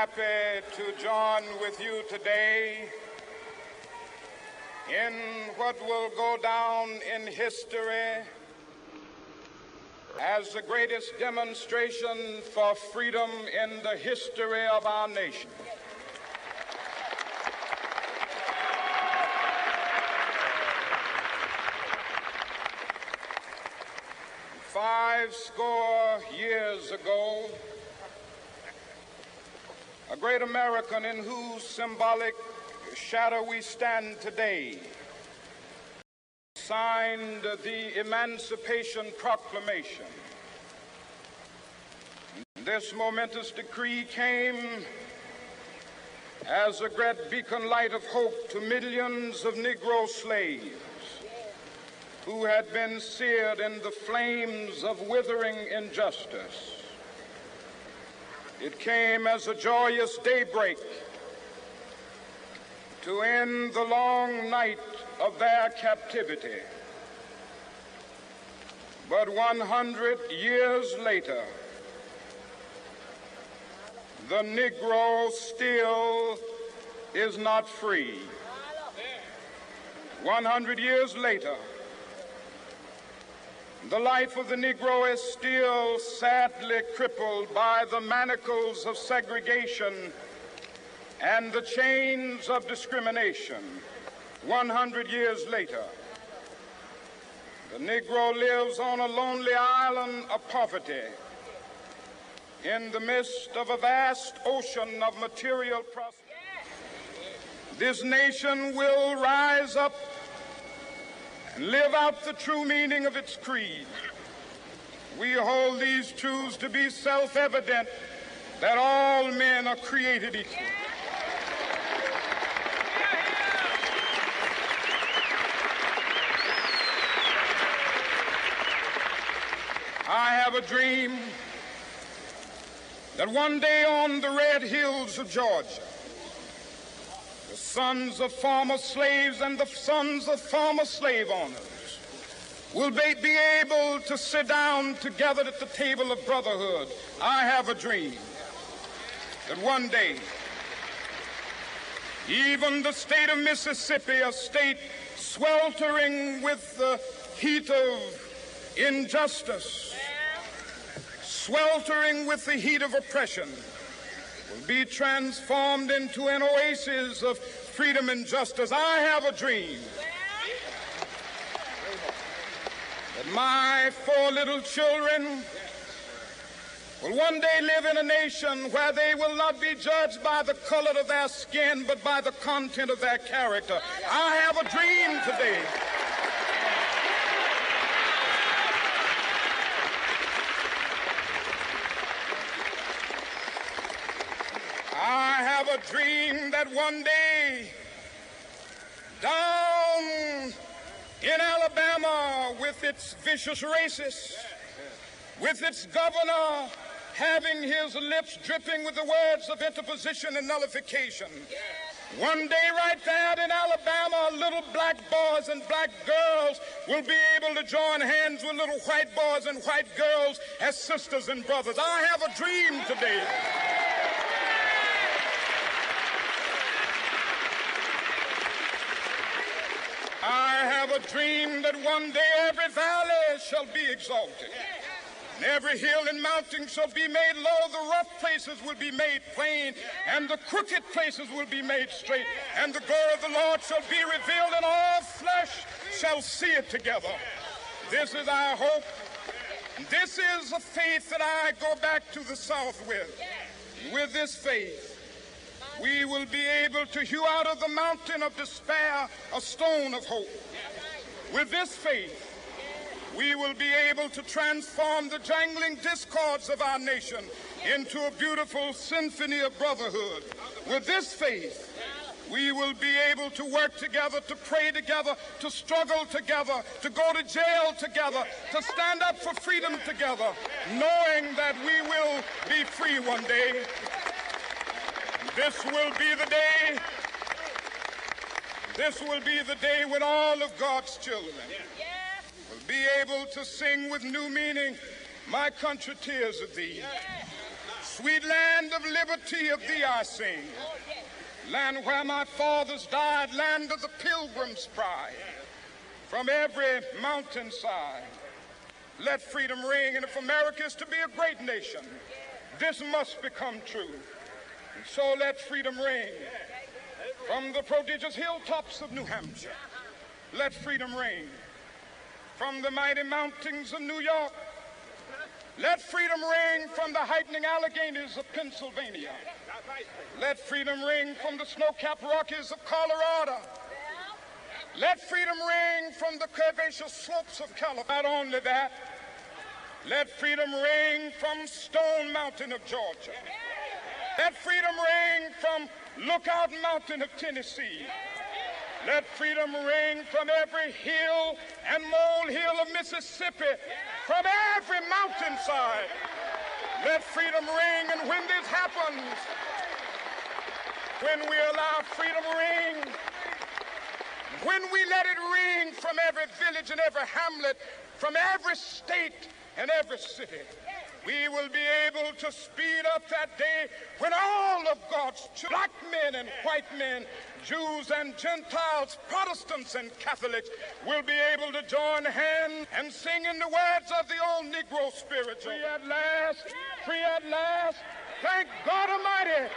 happy to join with you today in what will go down in history as the greatest demonstration for freedom in the history of our nation. Five score years ago, a great American in whose symbolic shadow we stand today signed the Emancipation Proclamation. This momentous decree came as a great beacon light of hope to millions of Negro slaves who had been seared in the flames of withering injustice. It came as a joyous daybreak to end the long night of their captivity. But 100 years later, the Negro still is not free. 100 years later, the life of the Negro is still sadly crippled by the manacles of segregation and the chains of discrimination. 100 years later, the Negro lives on a lonely island of poverty in the midst of a vast ocean of material prosperity. This nation will rise up and live out the true meaning of its creed. We hold these truths to be self-evident, that all men are created equal. I have a dream that one day on the red hills of Georgia, the sons of former slaves and the sons of former slave owners will be able to sit down together at the table of brotherhood. I have a dream that one day, even the state of Mississippi, a state sweltering with the heat of injustice, sweltering with the heat of oppression, will be transformed into an oasis of freedom and justice. I have a dream that my 4 little children will one day live in a nation where they will not be judged by the color of their skin, but by the content of their character. I have a dream today a dream that one day down in Alabama, with its vicious racists, with its governor having his lips dripping with the words of interposition and nullification, one day right there in Alabama, little black boys and black girls will be able to join hands with little white boys and white girls as sisters and brothers. I have a dream today a dream that one day every valley shall be exalted, and every hill and mountain shall be made low. The rough places will be made plain, and the crooked places will be made straight, and the glory of the Lord shall be revealed, and all flesh shall see it together. This is our hope. This is a faith that I go back to the South with. With this faith, we will be able to hew out of the mountain of despair a stone of hope. With this faith, we will be able to transform the jangling discords of our nation into a beautiful symphony of brotherhood. With this faith, we will be able to work together, to pray together, to struggle together, to go to jail together, to stand up for freedom together, knowing that we will be free one day. This will be the day. This will be the day when all of God's children will be able to sing with new meaning, "My country, tears of thee." Sweet land of liberty, of thee I sing. Land where my fathers died, land of the pilgrim's pride. From every mountainside, let freedom ring. And if America is to be a great nation, this must become true. And so let freedom ring. From the prodigious hilltops of New Hampshire, let freedom ring. From the mighty mountains of New York, let freedom ring. From the heightening Alleghenies of Pennsylvania, let freedom ring. From the snow-capped Rockies of Colorado, let freedom ring. From the curvaceous slopes of California. Not only that, let freedom ring from Stone Mountain of Georgia. Let freedom ring from Lookout Mountain of Tennessee. Let freedom ring from every hill and molehill of Mississippi, from every mountainside. Let freedom ring. And when this happens, when we allow freedom ring, when we let it ring from every village and every hamlet, from every state and every city, we will be able to speed up that day when all of God's children, black men and white men, Jews and Gentiles, Protestants and Catholics, will be able to join hands and sing in the words of the old Negro spiritual. Free at last, free at last. Thank God Almighty.